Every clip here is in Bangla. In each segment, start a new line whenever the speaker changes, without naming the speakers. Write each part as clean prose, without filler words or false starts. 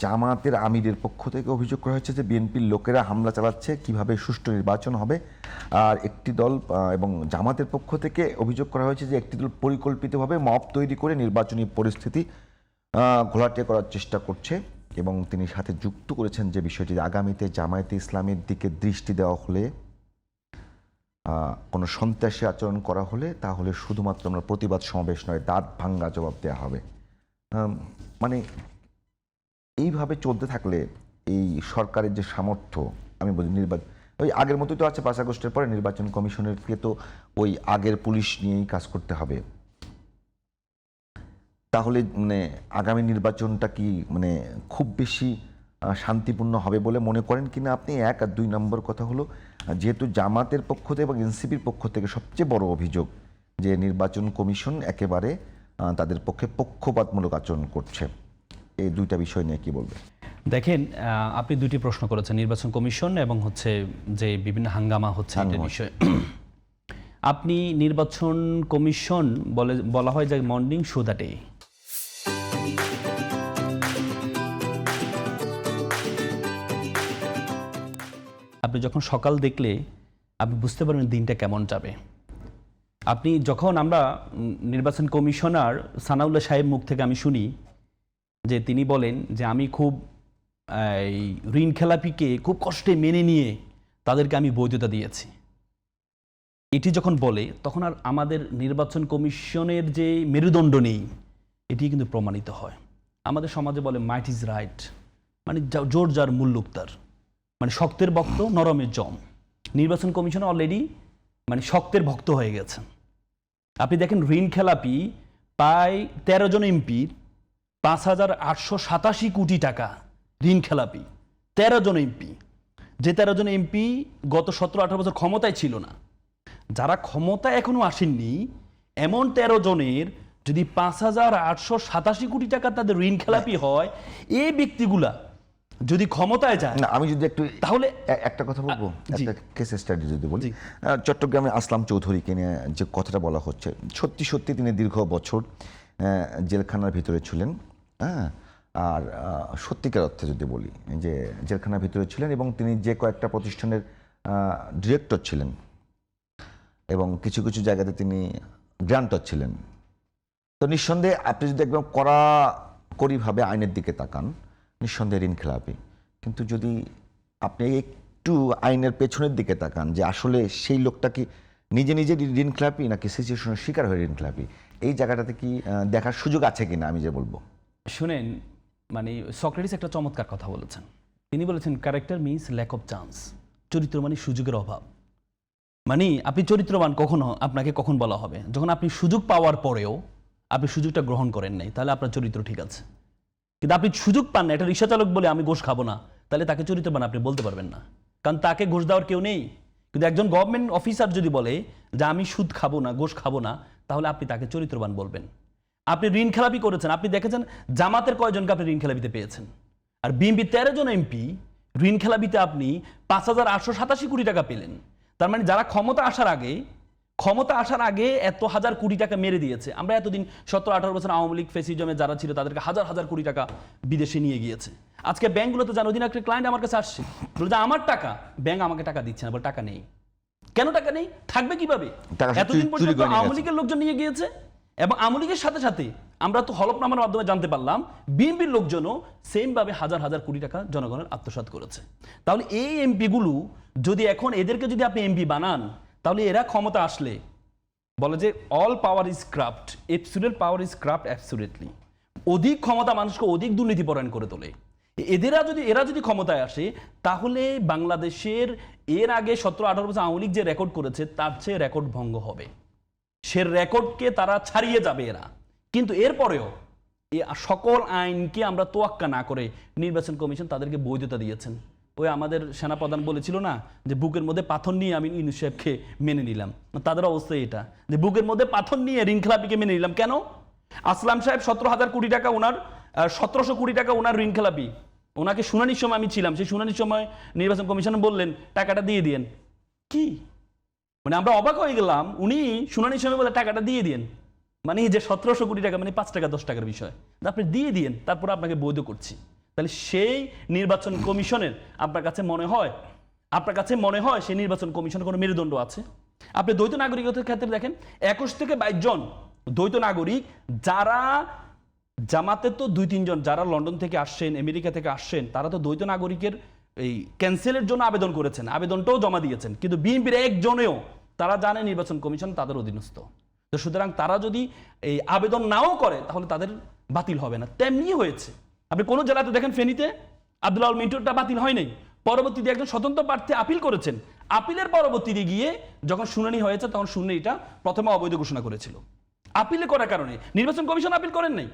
জামায়াতের আমিরের পক্ষ থেকে অভিযোগ করা হয়েছে যে বিএনপির লোকেরা হামলা চালাচ্ছে, কিভাবে সুষ্ঠু নির্বাচন হবে। আর একটি দল এবং জামাতের পক্ষ থেকে অভিযোগ করা হয়েছে যে একটি দল পরিকল্পিতভাবে মব তৈরি করে নির্বাচনী পরিস্থিতি ঘোলাটে করার চেষ্টা করছে। এবং তিনি সাথে যুক্ত করেছেন যে বিষয়টি আগামীতে জামায়াতে ইসলামের দিকে দৃষ্টি দেওয়া হলে, কোনো সন্ত্রাসী আচরণ করা হলে তাহলে শুধুমাত্র আমরা প্রতিবাদ সমাবেশ নয়, দাঁত ভাঙ্গা জবাব দেওয়া হবে। মানে এইভাবে চলতে থাকলে এই সরকারের যে সামর্থ্য, আমি বলি নির্বাচন ওই আগের মতোই তো আছে। 5 আগস্টের পরে নির্বাচন কমিশনেরকে তো ওই আগের পুলিশ নিয়েই কাজ করতে হবে। তাহলে মানে আগামী নির্বাচনটা কি মানে খুব বেশি শান্তিপূর্ণ হবে বলে মনে করেন কিনা আপনি? 1 আর 2 নম্বর কথা হলো, যেহেতু জামাতের পক্ষ থেকে এবং এনসিপির পক্ষ থেকে সবচেয়ে বড় অভিযোগ যে নির্বাচন কমিশন একেবারে তাদের পক্ষে পক্ষপাতমূলক আচরণ করছে, এই দুইটা বিষয় নিয়ে কি বলবেন?
দেখেন, আপনি দুটি প্রশ্ন করেছেন, নির্বাচন কমিশন এবং হচ্ছে যে বিভিন্ন হাঙ্গামা হচ্ছে এটা বিষয়ে। আপনি নির্বাচন কমিশন বলা হয় যে মর্নিং শো দ্য ডে। আপনি যখন সকাল দেখলে আপনি বুঝতে পারবেন দিনটা কেমন যাবে। আপনি যখন আমরা নির্বাচন কমিশনার সানাউল্লাহ সাহেব মুখ থেকে আমি শুনি যে তিনি বলেন যে আমি খুব ঋণ খেলাপিকে খুব কষ্টে মেনে নিয়ে তাদেরকে আমি বৈধতা দিয়েছি, এটি যখন বলে তখন আর আমাদের নির্বাচন কমিশনের যে মেরুদণ্ড নেই এটি কিন্তু প্রমাণিত হয়। আমাদের সমাজে বলে মাইট ইজ রাইট, মানে জোর যার মুল্লুক তার, মানে শক্তের ভক্ত নরমের জম। নির্বাচন কমিশন অলরেডি মানে শক্তের ভক্ত হয়ে গেছেন। আপনি দেখেন ঋণ খেলাপি প্রায় 13 জন এমপির 5,887 কোটি টাকা ঋণ খেলাপি। 13 জন এমপি, যে 13 জন এমপি গত 17-18 বছর ক্ষমতায় ছিল না, যারা ক্ষমতায় এখনো আসেননি এমন 13 জনের যদি 5,887 কোটি টাকা তাদের ঋণ খেলাপি হয়, এই ব্যক্তিগুলা যদি ক্ষমতায় যায়
না, আমি যদি একটু তাহলে একটা কথা বলবো, একটা কেস স্টাডি যদি বলি। চট্টগ্রামে আসলাম চৌধুরীকে নিয়ে যে কথাটা বলা হচ্ছে, সত্যি সত্যি তিনি দীর্ঘ বছর জেলখানার ভিতরে ছিলেন। হ্যাঁ, আর সত্যিকার অর্থে যদি বলি যে জেলখানার ভিতরে ছিলেন এবং তিনি যে কয়েকটা প্রতিষ্ঠানের ডিরেক্টর ছিলেন এবং কিছু কিছু জায়গাতে তিনি গ্রান্টর ছিলেন। তো নিঃসন্দেহে আপনি যদি একদম কড়াকড়িভাবে আইনের দিকে তাকান, নিঃসন্দেহে ঋণ খেলাপি। কিন্তু যদি আপনি একটু আইনের পেছনের দিকে তাকান যে আসলে সেই লোকটা কি নিজে নিজে ঋণ খেলাপি নাকি সিচুয়েশনের শিকার হয়ে ঋণ খেলাপি, এই জায়গাটাতে কি দেখার সুযোগ আছে কিনা আমি যে বলবো।
শুনেন, মানে সক্রেটিস একটা চমৎকার কথা বলেছেন। তিনি বলেছেন character means lack of chance. চরিত্র মানে সুযোগের অভাব। মানে আপনি চরিত্রবান আপনাকে কখন বলা হবে? যখন আপনি সুযোগ পাওয়ার পরেও আপনি সুযোগটা গ্রহণ করেন নাই, তাহলে আপনার চরিত্র ঠিক আছে। কিন্তু আপনি সুযোগ পান না, একটা রিক্সা চালক বলে আমি ঘুষ খাবো না, তাহলে তাকে চরিত্রবান আপনি বলতে পারবেন না, কারণ তাকে ঘুষ দেওয়ার কেউ নেই। কিন্তু একজন গভর্নমেন্ট অফিসার যদি বলে যে আমি সুদ খাবো না, ঘুষ খাবো না, তাহলে আপনি তাকে চরিত্রবান বলবেন। আপনি ঋণ খেলাপি করেছেন, আপনি দেখেছেন জামাতের কয়জনকে আপনি ঋণ খেলাপিতে পেয়েছেন, আর বিএনপি 13 জন এমপি ঋণ খেলাপিতে আপনি 5,887 কোটি টাকা পেলেন। তার মানে যারা ক্ষমতা আসার আগে এত হাজার কোটি টাকা মেরে দিয়েছে। আমরা এতদিন 17-18 বছর আওয়ামী লীগ ফেসিজমে যারা ছিল তাদেরকে হাজার হাজার কোটি টাকা বিদেশে নিয়ে গিয়েছে। আজকে ব্যাংকগুলোতে জানো, দিন একটা ক্লায়েন্ট আমার কাছে আসছে, বলে যে আমার টাকা, ব্যাংক আমাকে টাকা দিচ্ছে না, বলে টাকা নেই। কেন টাকা নেই? থাকবে কিভাবে? এতদিন পর্যন্ত আওয়ামী লীগের লোকজন নিয়ে গিয়েছে এবং আওয়ামী লীগের সাথে সাথে আমরা তো হলফনামার মাধ্যমে জানতে পারলাম বিএনপির লোকজনও সেম ভাবে হাজার হাজার কোটি টাকা জনগণের আত্মসাৎ করেছে। তাহলে এই এমপিগুলো যদি এখন এদেরকে যদি আপনি এমপি বানান, তাহলে এরা ক্ষমতা আসলে বলে যে all power is corrupt, absolute power is corrupt absolutely. অধিক ক্ষমতা মানুষকে অধিক দুর্নীতিপরায়ণ করে তোলে। এরা যদি ক্ষমতায় আসে, তাহলে বাংলাদেশের এর আগে 17-18 বছর আওয়ামী লীগ যে রেকর্ড করেছে তার চেয়ে রেকর্ড ভঙ্গ হবে। সে রেকর্ডকে তারা ছাড়িয়ে যাবে এরা। কিন্তু এরপরেও সকল আইনকে আমরা তোয়াক্কা না করে নির্বাচন কমিশন তাদেরকে বৈধতা দিয়েছেন। ওই আমাদের সেনাপ্রধান বলেছিল না যে বুকের মধ্যে পাথর নিয়ে আমি ইউনূস সাহেবকে মেনে নিলাম, তাদের অবস্থা এটা যে বুকের মধ্যে পাথর নিয়ে ঋণ খেলাপিকে মেনে নিলাম। কেন? আসলাম সাহেব 17,000 কোটি টাকা ওনার, 1700 কোটি টাকা ওনার ঋণ খেলাপি। ওনাকে শুনানির সময় আমি ছিলাম, সেই শুনানির সময় নির্বাচন কমিশন বললেন টাকাটা দিয়ে দিয়েন। কি মানে আমরা অবাক হয়ে গেলাম, উনি শুনানির সময় বলে টাকাটা দিয়ে দিয়েন, মানে যে 1700 কোটি টাকা মানে 5 টাকা 10 টাকার বিষয়, আপনি দিয়ে দিয়েন, তারপর আপনাকে বৈধ করছি। তাহলে সেই নির্বাচন কমিশনের আপনার কাছে মনে হয় সেই নির্বাচন কমিশনের কোনো মেরুদণ্ড আছে? আপনি দ্বৈত নাগরিকত্বের ক্ষেত্রে দেখেন 21 থেকে 22 জন দ্বৈত নাগরিক, যারা জামাতে তো 2-3 জন যারা লন্ডন থেকে আসছেন, আমেরিকা থেকে আসছেন, তারা তো দ্বৈত নাগরিকের এই ক্যান্সেলের জন্য আবেদন করেছেন, আবেদনটাও জমা দিয়েছেন, কিন্তু বিএনপির একজনেও তারা জানে নির্বাচন কমিশন তাদের অধীনস্থ। তো সুতরাং তারা যদি এই আবেদন নাও করে তাহলে তাদের বাতিল হবে না। তেমনি হয়েছে, আপনি কোন জেলাতে দেখেন ফেনীতে আব্দুল আল মিন্টুরটা বাতিল হয় নাই, পরবর্তীতে একজন স্বতন্ত্র প্রার্থী আপিল করেছেন, আপিলের পরবর্তীতে গিয়ে যখন শুনানি হয়েছে তখন শুনানিটা প্রথমে অবৈধ ঘোষণা করেছিল। আপিলে করার কারণে নির্বাচন কমিশন আপিল করেন নাই।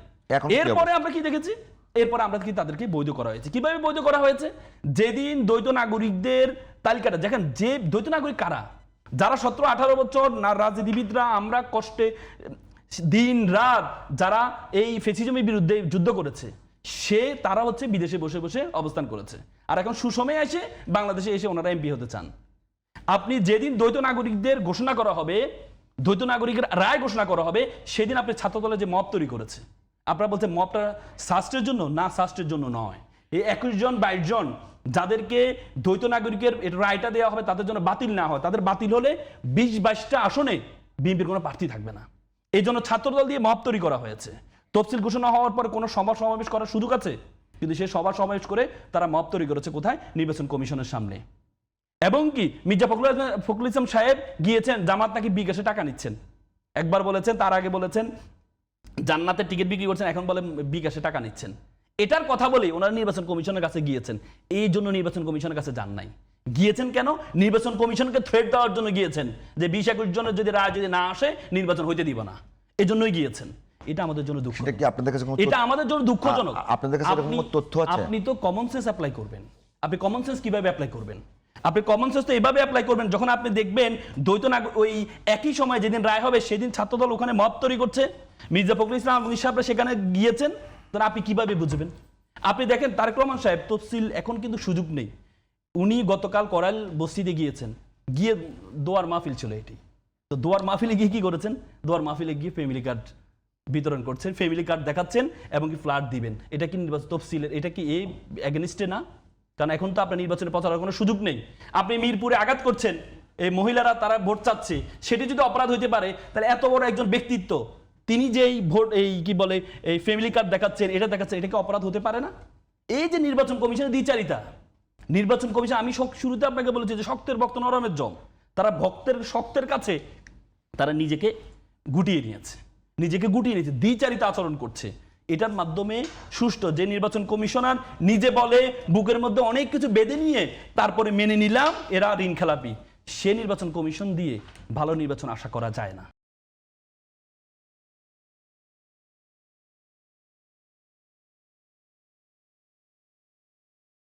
এরপরে আমরা কি দেখেছি, এরপরে আমরা কি তাদেরকে বৈধ করা হয়েছে। কিভাবে বৈধ করা হয়েছে? যেদিন দ্বৈত নাগরিকদের তালিকাটা দেখেন, যে দ্বৈত নাগরিক কারা, যারা 17-18 বছর না রাজনীতিবিদরা আমরা কষ্টে দিন রাত যারা এই ফেসিজমের বিরুদ্ধে যুদ্ধ করেছে, তারা হচ্ছে বিদেশে বসে বসে অবস্থান করেছে, আর এখন সুসময়ে এসে বাংলাদেশে এসে ওনারা এমপি হতে চান। আপনি যেদিন দ্বৈত নাগরিকদের ঘোষণা করা হবে, দ্বৈত নাগরিকের রায় ঘোষণা করা হবে, সেদিন আপনি ছাত্রদলে যে মব তৈরি করেছে, আপনারা বলছেন মবটা শাস্ত্রের জন্য না, শাস্ত্রের জন্য নয়। এই 21 জন 22 জন যাদেরকে দ্বৈত নাগরিকের রায়টা দেওয়া হবে তাদের জন্য বাতিল না হয়, তাদের বাতিল হলে 20-22টা আসনে বিএনপির কোনো প্রার্থী থাকবে না। এই জন্য ছাত্রদল দিয়ে মব তৈরি করা হয়েছে। তফসিল ঘোষণা হওয়ার পর কোনো সভা সমাবেশ করার সুযোগ আছে, কিন্তু সেই সভা সমাবেশ করে তারা মব তৈরি করেছে কোথায়? নির্বাচন কমিশনের সামনে। এবং কি মির্জা ফখরুল ইসলাম সাহেব গিয়েছেন, জামাত নাকি বিকাশে টাকা নিচ্ছেন, একবার বলেছেন, তার আগে বলেছেন জান্নাতের টিকিট বিক্রি করছেন, এখন বলে বিকাশে টাকা নিচ্ছেন। এটার কথা বলে ওনারা নির্বাচন কমিশনের কাছে গিয়েছেন। এই জন্য নির্বাচন কমিশনের কাছে যান নাই। গিয়েছেন কেন? নির্বাচন কমিশনকে থ্রেট দেওয়ার জন্য গিয়েছেন যে 20-21 জনের যদি রায় যদি না আসে নির্বাচন হইতে দিব না, এজন্যই গিয়েছেন। এটা আমাদের জন্য দুঃখ, এটা আমাদের জন্য দুঃখজনক।
আপনাদের কাছে এরকম তথ্য আছে?
আপনি তো কমন সেন্স অ্যাপ্লাই করবেন। আপনি কমন সেন্স কিভাবে অ্যাপ্লাই করবেন? আপনি কমন সেন্স তো এভাবে অ্যাপ্লাই করবেন, যখন আপনি দেখবেন দ্বৈত ওই একই সময় যেদিন রায় হবে সেদিন ছাত্রদল ওখানে মব তৈরি করছে, মির্জা ফখরুল ইসলাম সাহেবরা সেখানে গিয়েছেন, তাহলে আপনি কিভাবে বুঝবেন? আপনি দেখেন তারেক রহমান সাহেব তফসিল এখন কিন্তু সুযোগ নেই। উনি গতকাল করাইল বস্তিতে গিয়েছেন, গিয়ে দোয়ার মাহফিল ছিল এটি। তো দোয়ার মাহফিলে গিয়ে কি করেছেন? দোয়ার মাহফিলে গিয়ে ফ্যামিলি কার্ড বিতরণ করছেন, ফ্যামিলি কার্ড দেখাচ্ছেন এবং কি ফ্ল্যাট দিবেন। এটা কি নির্বাচন তফসিলের, এটা কি এই এগেনিস্টে না? কারণ এখন তো আপনার নির্বাচনে প্রচারের কোনো সুযোগ নেই। আপনি মিরপুরে আঘাত করছেন, এই মহিলারা তারা ভোট চাচ্ছে, সেটি যদি অপরাধ হইতে পারে তাহলে এত বড় একজন ব্যক্তিত্ব তিনি যেই ভোট এই কি বলে এই ফ্যামিলি কার্ড দেখাচ্ছেন, এটা দেখাচ্ছেন, এটা কি অপরাধ হতে পারে না? এই যে নির্বাচন কমিশনের দ্বিচারিতা, নির্বাচন কমিশন, আমি শুরুতে আপনাকে বলেছি যে শক্তের ভক্ত নরমের জম, তারা শক্তের কাছে তারা নিজেকে গুটিয়ে নিয়েছে, দ্বিচারিতা আচরণ করছে। এটার মাধ্যমে সুষ্ঠু যে নির্বাচন কমিশনার নিজে বলে বুকের মধ্যে অনেক কিছু বেঁধে নিয়ে তারপরে মেনে নিলাম এরা ঋণ খেলাপি, সে নির্বাচন কমিশন দিয়ে ভালো নির্বাচন আশা করা যায় না।